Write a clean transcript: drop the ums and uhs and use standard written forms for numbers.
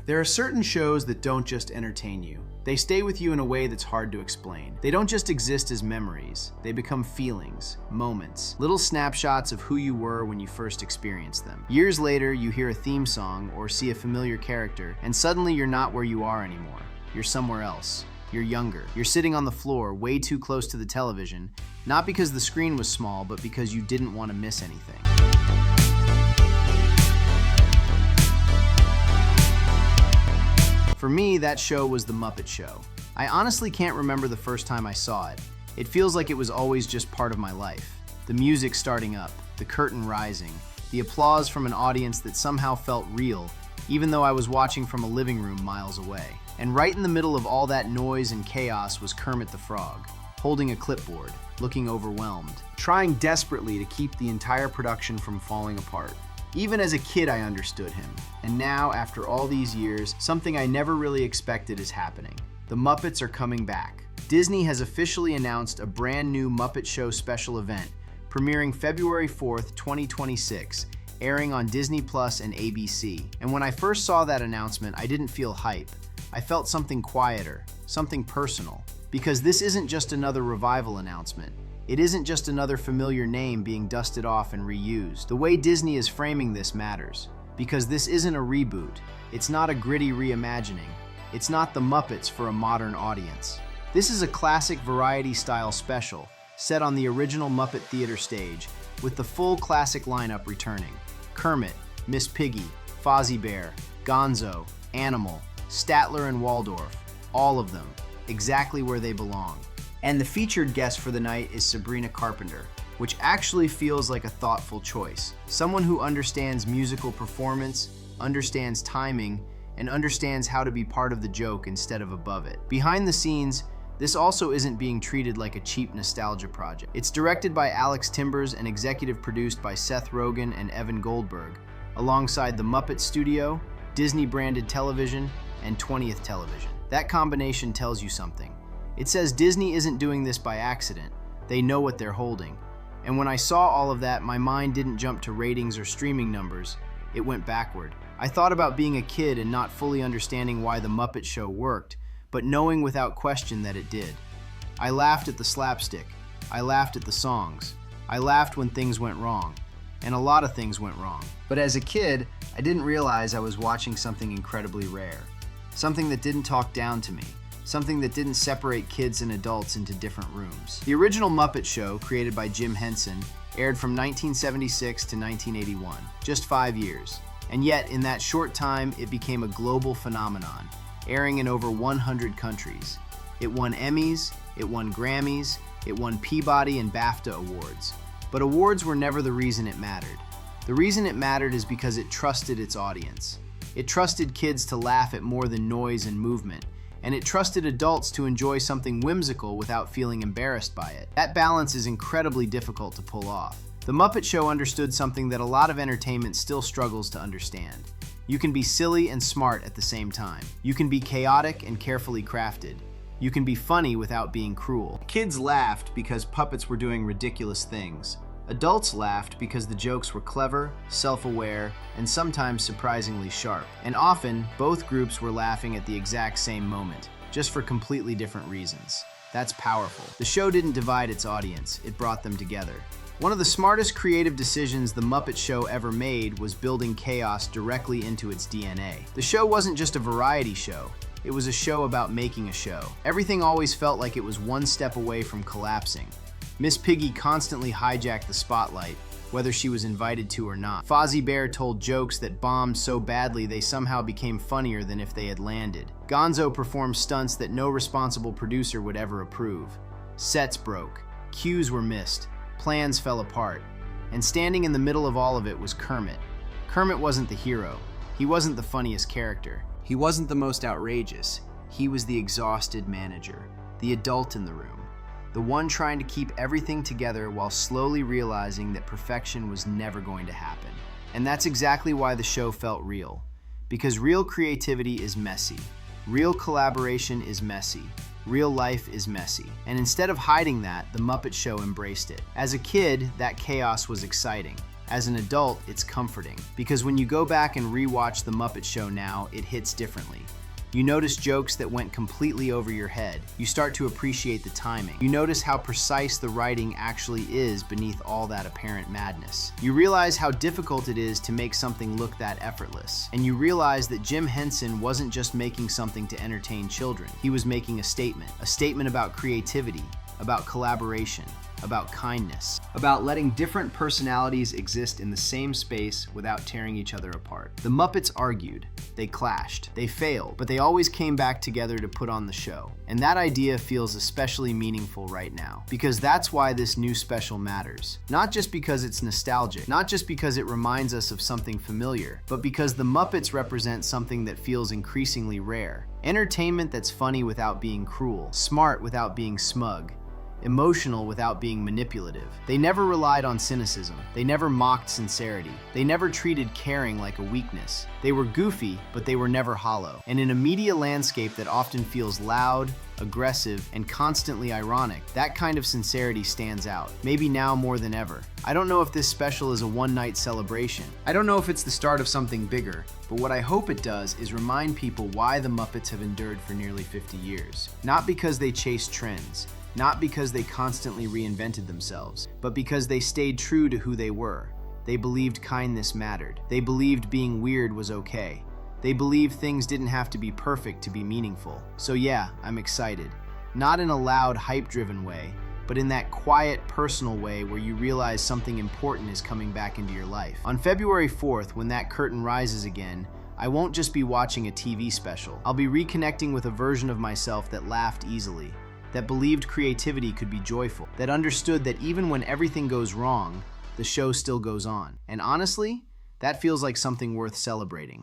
There are certain shows that don't just entertain you. They stay with you in a way that's hard to explain. They don't just exist as memories. They become feelings, moments, little snapshots of who you were when you first experienced them. Years later, you hear a theme song or see a familiar character, and suddenly you're not where you are anymore. You're somewhere else. You're younger. You're sitting on the floor, way too close to the television, not because the screen was small, but because you didn't want to miss anything. For me, that show was The Muppet Show. I honestly can't remember the first time I saw it. It feels like it was always just part of my life. The music starting up, the curtain rising, the applause from an audience that somehow felt real, even though I was watching from a living room miles away. And right in the middle of all that noise and chaos was Kermit the Frog, holding a clipboard, looking overwhelmed, trying desperately to keep the entire production from falling apart. Even as a kid, I understood him. And now, after all these years, something I never really expected is happening. The Muppets are coming back. Disney has officially announced a brand new Muppet Show special event, premiering February 4th, 2026, airing on Disney Plus and ABC. And when I first saw that announcement, I didn't feel hype. I felt something quieter, something personal. Because this isn't just another revival announcement. It isn't just another familiar name being dusted off and reused. The way Disney is framing this matters, because this isn't a reboot. It's not a gritty reimagining. It's not the Muppets for a modern audience. This is a classic variety-style special, set on the original Muppet Theater stage, with the full classic lineup returning. Kermit, Miss Piggy, Fozzie Bear, Gonzo, Animal, Statler and Waldorf, all of them, exactly where they belong. And the featured guest for the night is Sabrina Carpenter, which actually feels like a thoughtful choice. Someone who understands musical performance, understands timing, and understands how to be part of the joke instead of above it. Behind the scenes, this also isn't being treated like a cheap nostalgia project. It's directed by Alex Timbers and executive produced by Seth Rogen and Evan Goldberg, alongside the Muppet Studio, Disney-branded television, and 20th Television. That combination tells you something. It says Disney isn't doing this by accident. They know what they're holding. And when I saw all of that, my mind didn't jump to ratings or streaming numbers. It went backward. I thought about being a kid and not fully understanding why the Muppet Show worked, but knowing without question that it did. I laughed at the slapstick. I laughed at the songs. I laughed when things went wrong. And a lot of things went wrong. But as a kid, I didn't realize I was watching something incredibly rare. Something that didn't talk down to me. Something that didn't separate kids and adults into different rooms. The original Muppet Show, created by Jim Henson, aired from 1976 to 1981, just 5 years. And yet, in that short time, it became a global phenomenon, airing in over 100 countries. It won Emmys, it won Grammys, it won Peabody and BAFTA awards. But awards were never the reason it mattered. The reason it mattered is because it trusted its audience. It trusted kids to laugh at more than noise and movement, and it trusted adults to enjoy something whimsical without feeling embarrassed by it. That balance is incredibly difficult to pull off. The Muppet Show understood something that a lot of entertainment still struggles to understand. You can be silly and smart at the same time. You can be chaotic and carefully crafted. You can be funny without being cruel. Kids laughed because puppets were doing ridiculous things. Adults laughed because the jokes were clever, self-aware, and sometimes surprisingly sharp. And often, both groups were laughing at the exact same moment, just for completely different reasons. That's powerful. The show didn't divide its audience, it brought them together. One of the smartest creative decisions the Muppet Show ever made was building chaos directly into its DNA. The show wasn't just a variety show. It was a show about making a show. Everything always felt like it was one step away from collapsing. Miss Piggy constantly hijacked the spotlight, whether she was invited to or not. Fozzie Bear told jokes that bombed so badly they somehow became funnier than if they had landed. Gonzo performed stunts that no responsible producer would ever approve. Sets broke, cues were missed, plans fell apart, and standing in the middle of all of it was Kermit. Kermit wasn't the hero. He wasn't the funniest character. He wasn't the most outrageous. He was the exhausted manager, the adult in the room. The one trying to keep everything together while slowly realizing that perfection was never going to happen. And that's exactly why the show felt real. Because real creativity is messy. Real collaboration is messy. Real life is messy. And instead of hiding that, the Muppet Show embraced it. As a kid, that chaos was exciting. As an adult, it's comforting, because when you go back and rewatch The Muppet Show now, it hits differently. You notice jokes that went completely over your head. You start to appreciate the timing. You notice how precise the writing actually is beneath all that apparent madness. You realize how difficult it is to make something look that effortless. And you realize that Jim Henson wasn't just making something to entertain children. He was making a statement about creativity, about collaboration, about kindness, about letting different personalities exist in the same space without tearing each other apart. The Muppets argued, they clashed, they failed, but they always came back together to put on the show. And that idea feels especially meaningful right now, because that's why this new special matters. Not just because it's nostalgic, not just because it reminds us of something familiar, but because the Muppets represent something that feels increasingly rare. Entertainment that's funny without being cruel, smart without being smug, emotional without being manipulative. They never relied on cynicism. They never mocked sincerity. They never treated caring like a weakness. They were goofy, but they were never hollow. And in a media landscape that often feels loud, aggressive, and constantly ironic, that kind of sincerity stands out, maybe now more than ever. I don't know if this special is a one-night celebration. I don't know if it's the start of something bigger, but what I hope it does is remind people why the Muppets have endured for nearly 50 years. Not because they chased trends, not because they constantly reinvented themselves, but because they stayed true to who they were. They believed kindness mattered. They believed being weird was okay. They believed things didn't have to be perfect to be meaningful. So yeah, I'm excited. Not in a loud, hype-driven way, but in that quiet, personal way where you realize something important is coming back into your life. On February 4th, when that curtain rises again, I won't just be watching a TV special. I'll be reconnecting with a version of myself that laughed easily, that believed creativity could be joyful, that understood that even when everything goes wrong, the show still goes on. And honestly, that feels like something worth celebrating.